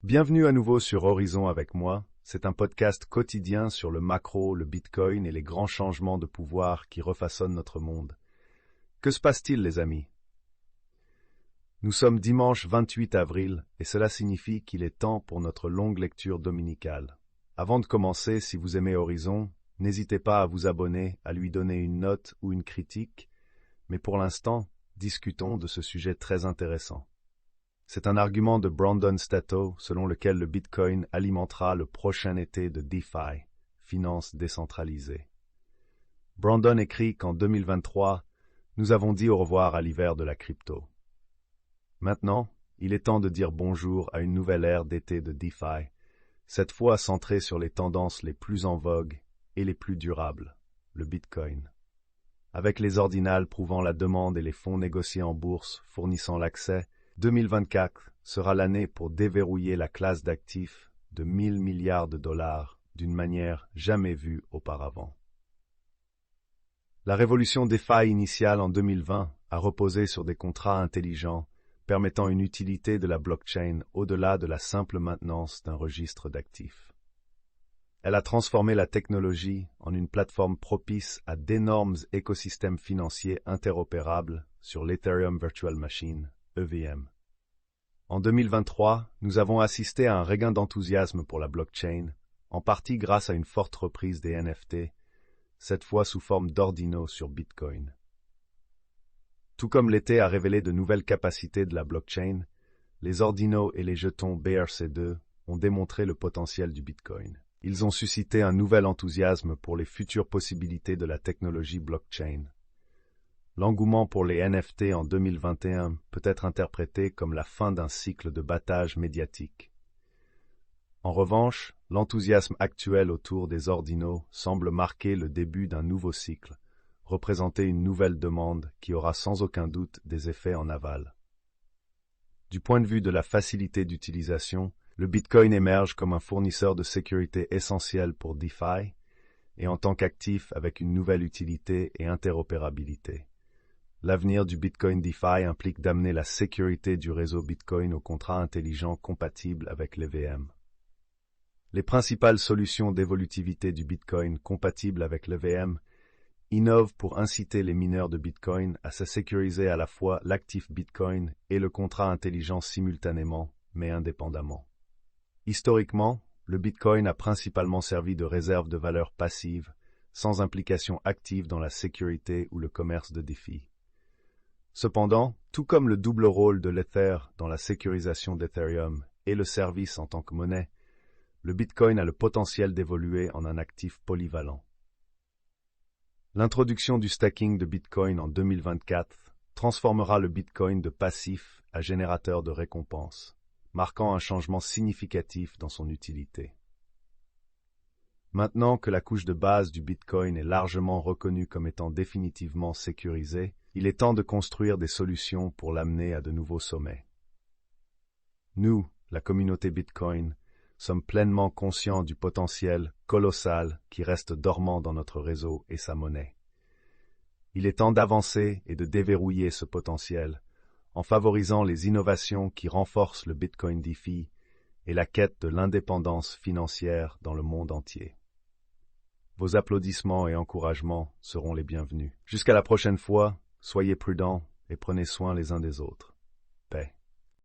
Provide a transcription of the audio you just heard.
Bienvenue à nouveau sur Horizon avec moi. C'est un podcast quotidien sur le macro, le Bitcoin et les grands changements de pouvoir qui refaçonnent notre monde. Que se passe-t-il, les amis? Nous sommes dimanche 28 avril et cela signifie qu'il est temps pour notre longue lecture dominicale. Avant de commencer, si vous aimez Horizon, n'hésitez pas à vous abonner, à lui donner une note ou une critique, mais pour l'instant, discutons de ce sujet très intéressant. C'est un argument de Brandon Stato selon lequel le Bitcoin alimentera le prochain été de DeFi, finance décentralisée. Brandon écrit qu'en 2023, nous avons dit au revoir à l'hiver de la crypto. Maintenant, il est temps de dire bonjour à une nouvelle ère d'été de DeFi, cette fois centrée sur les tendances les plus en vogue et les plus durables, le Bitcoin. Avec les ordinals prouvant la demande et les fonds négociés en bourse fournissant l'accès, 2024 sera l'année pour déverrouiller la classe d'actifs de 1000 milliards de dollars d'une manière jamais vue auparavant. La révolution DeFi initiale en 2020 a reposé sur des contrats intelligents permettant une utilité de la blockchain au-delà de la simple maintenance d'un registre d'actifs. Elle a transformé la technologie en une plateforme propice à d'énormes écosystèmes financiers interopérables sur l'Ethereum Virtual Machine, EVM. En 2023, nous avons assisté à un regain d'enthousiasme pour la blockchain, en partie grâce à une forte reprise des NFT, cette fois sous forme d'ordinaux sur Bitcoin. Tout comme l'été a révélé de nouvelles capacités de la blockchain, les ordinaux et les jetons BRC2 ont démontré le potentiel du Bitcoin. Ils ont suscité un nouvel enthousiasme pour les futures possibilités de la technologie blockchain. L'engouement pour les NFT en 2021 peut être interprété comme la fin d'un cycle de battage médiatique. En revanche, l'enthousiasme actuel autour des ordinaux semble marquer le début d'un nouveau cycle, représenter une nouvelle demande qui aura sans aucun doute des effets en aval. Du point de vue de la facilité d'utilisation, le Bitcoin émerge comme un fournisseur de sécurité essentiel pour DeFi et en tant qu'actif avec une nouvelle utilité et interopérabilité. L'avenir du Bitcoin DeFi implique d'amener la sécurité du réseau Bitcoin aux contrats intelligents compatibles avec l'EVM. Les principales solutions d'évolutivité du Bitcoin compatibles avec l'EVM innovent pour inciter les mineurs de Bitcoin à se sécuriser à la fois l'actif Bitcoin et le contrat intelligent simultanément, mais indépendamment. Historiquement, le Bitcoin a principalement servi de réserve de valeur passive, sans implication active dans la sécurité ou le commerce de DeFi. Cependant, tout comme le double rôle de l'Ether dans la sécurisation d'Ethereum et le service en tant que monnaie, le Bitcoin a le potentiel d'évoluer en un actif polyvalent. L'introduction du stacking de Bitcoin en 2024 transformera le Bitcoin de passif à générateur de récompenses, marquant un changement significatif dans son utilité. Maintenant que la couche de base du Bitcoin est largement reconnue comme étant définitivement sécurisée, il est temps de construire des solutions pour l'amener à de nouveaux sommets. Nous, la communauté Bitcoin, sommes pleinement conscients du potentiel colossal qui reste dormant dans notre réseau et sa monnaie. Il est temps d'avancer et de déverrouiller ce potentiel en favorisant les innovations qui renforcent le Bitcoin DeFi et la quête de l'indépendance financière dans le monde entier. Vos applaudissements et encouragements seront les bienvenus. Jusqu'à la prochaine fois, soyez prudents et prenez soin les uns des autres.